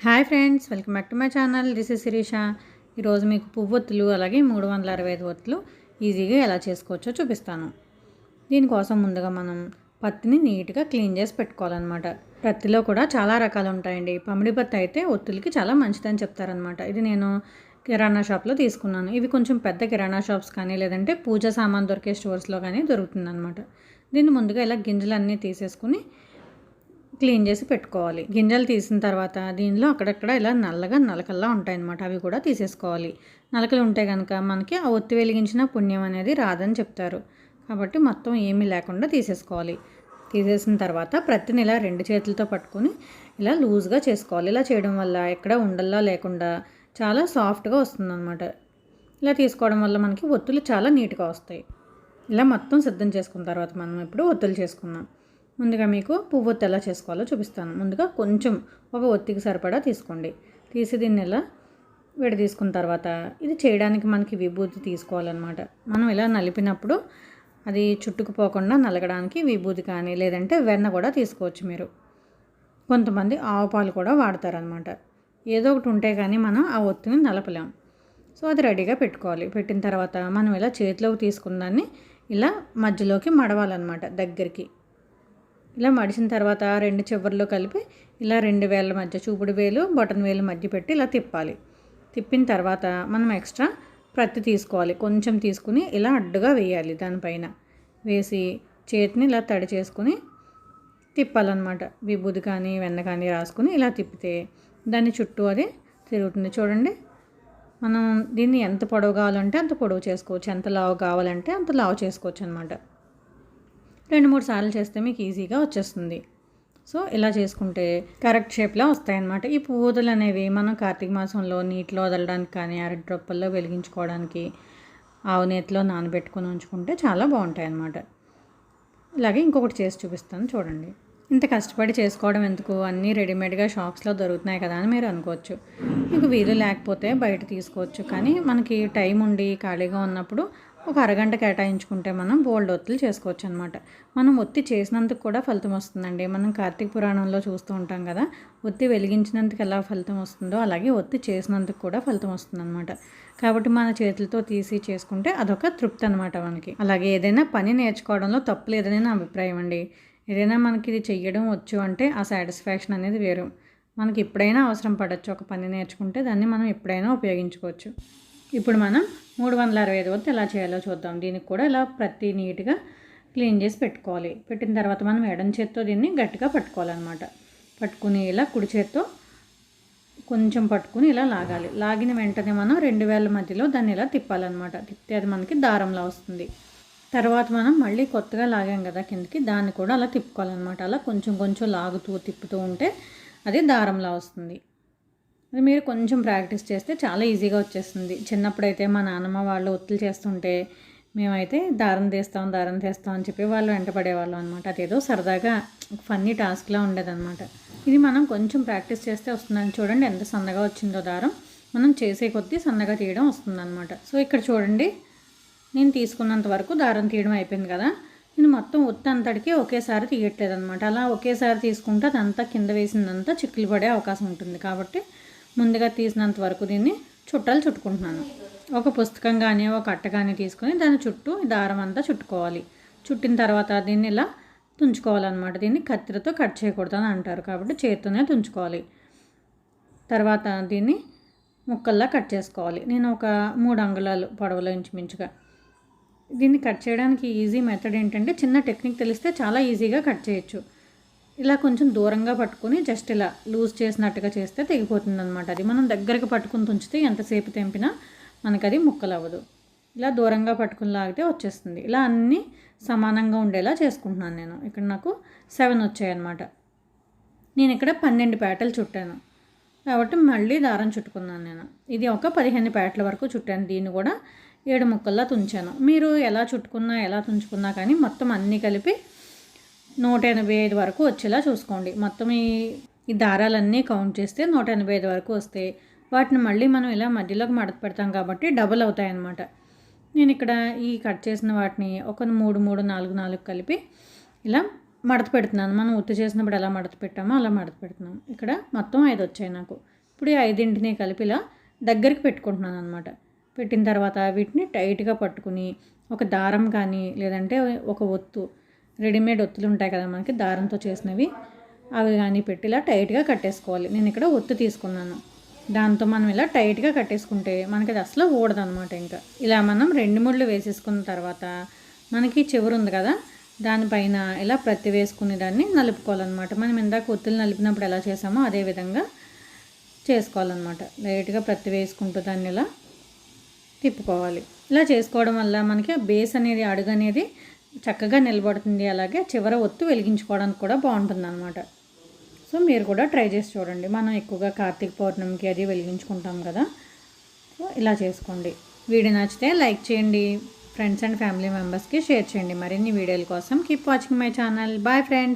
Hi friends, welcome back to my channel. This is Shirisha. ఈరోజు మీకు పువ్వొత్తులు అలాగే 365 ఒత్తులు ఈజీగా ఎలా చేసుకోవచ్చో చూపిస్తాను. దీనికోసం ముందుగా మనం పత్తిని నీట్గా క్లీన్ చేసి పెట్టుకోవాలన్నమాట. పత్తిలో కూడా చాలా రకాలు ఉంటాయండి. పమిడి పత్తి అయితే ఒత్తులకి చాలా మంచిదని చెప్తారనమాట. ఇది నేను కిరాణా షాప్లో తీసుకున్నాను. ఇవి కొంచెం పెద్ద కిరాణా షాప్స్ కానీ లేదంటే పూజ సామాన్ దొరికే స్టోర్స్లో కానీ దొరుకుతుందన్నమాట. దీన్ని ముందుగా ఇలా గింజలన్నీ తీసేసుకుని క్లీన్ చేసి పెట్టుకోవాలి. గింజలు తీసిన తర్వాత దీనిలో అక్కడక్కడ ఇలా నల్లగా నలకల్లా ఉంటాయన్నమాట. అవి కూడా తీసేసుకోవాలి. నలకలు ఉంటే కనుక మనకి ఆ ఒత్తి వెలిగించిన పుణ్యం అనేది రాదని చెప్తారు. కాబట్టి మొత్తం ఏమీ లేకుండా తీసేసుకోవాలి. తీసేసిన తర్వాత ప్రతిని ఇలా 2 చేతులతో పట్టుకొని ఇలా లూజ్గా చేసుకోవాలి. ఇలా చేయడం వల్ల ఎక్కడ ఉండల్లా లేకుండా చాలా సాఫ్ట్గా వస్తుందన్నమాట. ఇలా తీసుకోవడం వల్ల మనకి ఒత్తులు చాలా నీట్గా వస్తాయి. ఇలా మొత్తం సిద్ధం చేసుకున్న తర్వాత మనం ఇప్పుడు ఒత్తులు చేసుకుందాం. ముందుగా మీకు పువ్వొత్తు ఎలా చేసుకోవాలో చూపిస్తాను. ముందుగా కొంచెం ఒక ఒత్తికి సరిపడా తీసుకోండి. తీసి దీన్ని ఇలా తీసుకున్న తర్వాత ఇది చేయడానికి మనకి విభూతి తీసుకోవాలన్నమాట. మనం ఇలా నలిపినప్పుడు అది చుట్టుకుపోకుండా నలగడానికి విభూతి కానీ లేదంటే వెన్న కూడా తీసుకోవచ్చు మీరు. కొంతమంది ఆవు పాలు కూడా వాడతారనమాట. ఏదో ఒకటి ఉంటే కానీ మనం ఆ ఒత్తిని నలపలేం. సో అది రెడీగా పెట్టుకోవాలి. పెట్టిన తర్వాత మనం ఇలా చేతిలోకి తీసుకున్న దాన్ని ఇలా మధ్యలోకి మడవాలన్నమాట దగ్గరికి. ఇలా మడిచిన తర్వాత 2 చివర్లో కలిపి ఇలా 2 వేళ్ళ మధ్య చూపుడు వేలు బొటన్ వేలు మధ్య పెట్టి ఇలా తిప్పాలి. తిప్పిన తర్వాత మనం ఎక్స్ట్రా ప్రత్తి తీసుకోవాలి. కొంచెం తీసుకుని ఇలా అడ్డుగా వేయాలి. దానిపైన వేసి చేతిని ఇలా తడి చేసుకుని తిప్పాలన్నమాట. విభూది కానీ వెన్న కానీ రాసుకుని ఇలా తిప్పితే దాని చుట్టూ అది తిరుగుతుంది. చూడండి, మనం దీన్ని ఎంత పొడవు కావాలంటే అంత పొడవు చేసుకోవచ్చు, ఎంత లావు కావాలంటే అంత లావు చేసుకోవచ్చు అనమాట. 2-3 సార్లు చేస్తే మీకు ఈజీగా వచ్చేస్తుంది. సో ఇలా చేసుకుంటే కరెక్ట్ షేప్లో వస్తాయన్నమాట. ఈ పువ్వులు అనేవి మనం కార్తీక మాసంలో నీటిలో వదలడానికి కానీ అరటిరొప్పల్లో వెలిగించుకోవడానికి ఆవు నేతిలో నానబెట్టుకొని ఉంచుకుంటే చాలా బాగుంటాయి అన్నమాట. ఇలాగే ఇంకొకటి చేసి చూపిస్తాను చూడండి. ఇంత కష్టపడి చేసుకోవడం ఎందుకు, అన్నీ రెడీమేడ్గా షాప్స్లో దొరుకుతున్నాయి కదా అని మీరు అనుకోవచ్చు. మీకు వీలు లేకపోతే బయట తీసుకోవచ్చు. కానీ మనకి టైం ఉండి ఖాళీగా ఉన్నప్పుడు ఒక అరగంట కేటాయించుకుంటే మనం బోల్డ్ ఒత్తులు చేసుకోవచ్చు అనమాట. మనం ఒత్తి చేసినందుకు కూడా ఫలితం వస్తుందండి. మనం కార్తీక పురాణంలో చూస్తూ ఉంటాం కదా, ఒత్తి వెలిగించినందుకు ఎలా ఫలితం వస్తుందో అలాగే ఒత్తి చేసినందుకు కూడా ఫలితం వస్తుందన్నమాట. కాబట్టి మన చేతులతో తీసి చేసుకుంటే అదొక తృప్తి అనమాట మనకి. అలాగే ఏదైనా పని నేర్చుకోవడంలో తప్పు లేదని నా అభిప్రాయం అండి. ఏదైనా మనకి ఇది చెయ్యడం వచ్చు అంటే ఆ సాటిస్ఫాక్షన్ అనేది వేరు. మనకి ఎప్పుడైనా అవసరం పడవచ్చు. ఒక పని నేర్చుకుంటే దాన్ని మనం ఎప్పుడైనా ఉపయోగించుకోవచ్చు. ఇప్పుడు మనం 365 ఒత్తి ఎలా చేయాలో చూద్దాం. దీనికి కూడా ఇలా ప్రతి నీట్గా క్లీన్ చేసి పెట్టుకోవాలి. పెట్టిన తర్వాత మనం ఎడం చేత్తో దీన్ని గట్టిగా పట్టుకోవాలన్నమాట. పట్టుకుని ఇలా కుడి చేత్తో కొంచెం పట్టుకుని ఇలా లాగాలి. లాగిన వెంటనే మనం 2 వేళ్ళ మధ్యలో దాన్ని ఇలా తిప్పాలన్నమాట. తిప్పితే అది మనకి దారంలా వస్తుంది. తర్వాత మనం మళ్ళీ కొత్తగా లాగాం కదా కిందకి, దాన్ని కూడా అలా తిప్పుకోవాలన్నమాట. అలా కొంచెం కొంచెం లాగుతూ తిప్పుతూ ఉంటే అది దారంలా వస్తుంది. అది మీరు కొంచెం ప్రాక్టీస్ చేస్తే చాలా ఈజీగా వచ్చేస్తుంది. చిన్నప్పుడైతే మా నాన్నమ్మ వాళ్ళు ఒత్తులు చేస్తుంటే మేమైతే దారం తీస్తాం అని చెప్పి వాళ్ళు వెంటపడేవాళ్ళం అనమాట. అదేదో సరదాగా ఫన్నీ టాస్క్లా ఉండేదన్నమాట. ఇది మనం కొంచెం ప్రాక్టీస్ చేస్తే వస్తుందని చూడండి ఎంత సన్నగా వచ్చిందో దారం. మనం చేసే కొద్దీ సన్నగా తీయడం వస్తుందన్నమాట. సో ఇక్కడ చూడండి, నేను తీసుకున్నంత వరకు దారం తీయడం అయిపోయింది కదా. నేను మొత్తం ఒత్తి అంతటికి ఒకేసారి తీయట్లేదు అనమాట. అలా ఒకేసారి తీసుకుంటే అదంతా కింద వేసిందంతా చిక్కులు పడే అవకాశం ఉంటుంది. కాబట్టి ముందుగా తీసినంత వరకు దీన్ని చుట్టాలు చుట్టుకుంటున్నాను. ఒక పుస్తకం కానీ ఒక అట్ట కానీ తీసుకొని దాని చుట్టూ దారం అంతా చుట్టుకోవాలి. చుట్టిన తర్వాత దీన్ని ఇలా తుంచుకోవాలన్నమాట. దీన్ని కత్తిరతో కట్ చేయకూడదు అని అంటారు. కాబట్టి చేతితోనే తుంచుకోవాలి. తర్వాత దీన్ని ముక్కల్లా కట్ చేసుకోవాలి. నేను ఒక 3 అంగుళాలు పొడవులో ఇంచుమించుగా. దీన్ని కట్ చేయడానికి ఈజీ మెథడ్ ఏంటంటే, చిన్న టెక్నిక్ తెలిస్తే చాలా ఈజీగా కట్ చేయొచ్చు. ఇలా కొంచెం దూరంగా పట్టుకుని జస్ట్ ఇలా లూజ్ చేసినట్టుగా చేస్తే తెగిపోతుంది అనమాట. అది మనం దగ్గరకు పట్టుకుని తుంచితే ఎంతసేపు తెంపినా మనకు అది ముక్కలు అవ్వదు. ఇలా దూరంగా పట్టుకుని లాగితే వచ్చేస్తుంది. ఇలా అన్నీ సమానంగా ఉండేలా చేసుకుంటున్నాను నేను. ఇక్కడ నాకు 7 వచ్చాయన్నమాట. నేను ఇక్కడ 12 పేటలు చుట్టాను కాబట్టి మళ్ళీ దారం చుట్టుకున్నాను నేను. ఇది ఒక 15 పేటల వరకు చుట్టాను. దీన్ని కూడా 7 ముక్కల్లా తుంచాను. మీరు ఎలా చుట్టుకున్నా ఎలా తుంచుకున్నా కానీ మొత్తం అన్నీ కలిపి 185 వరకు వచ్చేలా చూసుకోండి. మొత్తం ఈ దారాలన్నీ కౌంట్ చేస్తే 185 వరకు వస్తాయి. వాటిని మళ్ళీ మనం ఇలా మధ్యలోకి మడత పెడతాం కాబట్టి డబుల్ అవుతాయి అన్నమాట. నేను ఇక్కడ ఈ కట్ చేసిన వాటిని ఒక 3, 3, 4, 4 కలిపి ఇలా మడత పెడుతున్నాను. మనం ఒత్తి చేసినప్పుడు ఎలా మడత పెట్టామో అలా మడత పెడుతున్నాం. ఇక్కడ మొత్తం 5 వచ్చాయి నాకు. ఇప్పుడు ఈ 5 కలిపి ఇలా దగ్గరికి పెట్టుకుంటున్నాను అనమాట. పెట్టిన తర్వాత వీటిని టైట్గా పట్టుకుని ఒక దారం కానీ లేదంటే ఒక ఒత్తు, రెడీమేడ్ ఒత్తులు ఉంటాయి కదా మనకి దారంతో చేసినవి, అవి కానీ పెట్టి ఇలా టైట్గా కట్టేసుకోవాలి. నేను ఇక్కడ ఒత్తు తీసుకున్నాను. దాంతో మనం ఇలా టైట్గా కట్టేసుకుంటే మనకి అది అసలు ఊడదనమాట. ఇంకా ఇలా మనం 2 ముళ్ళు వేసేసుకున్న తర్వాత మనకి చివరు ఉంది కదా దానిపైన ఇలా ప్రతి వేసుకునే దాన్ని నలుపుకోవాలన్నమాట. మనం ఇందాక ఒత్తులు నలిపినప్పుడు ఎలా చేసామో అదే విధంగా చేసుకోవాలన్నమాట. లైట్గా ప్రతి వేసుకుంటూ దాన్ని ఇలా తిప్పుకోవాలి. ఇలా చేసుకోవడం వల్ల మనకి బేస్ అనేది, అడుగు అనేది చక్కగా నిలబడుతుంది. అలాగే చివర ఒత్తు వెలిగించుకోవడానికి కూడా బాగుంటుంది అనమాట. సో మీరు కూడా ట్రై చేసి చూడండి. మనం ఎక్కువగా కార్తీక పౌర్ణమికి అది వెలిగించుకుంటాం కదా. సో ఇలా చేసుకోండి. వీడియో నచ్చితే లైక్ చేయండి, ఫ్రెండ్స్ అండ్ ఫ్యామిలీ మెంబర్స్కి షేర్ చేయండి. మరిన్ని వీడియోల కోసం keep watching my channel. Bye friends.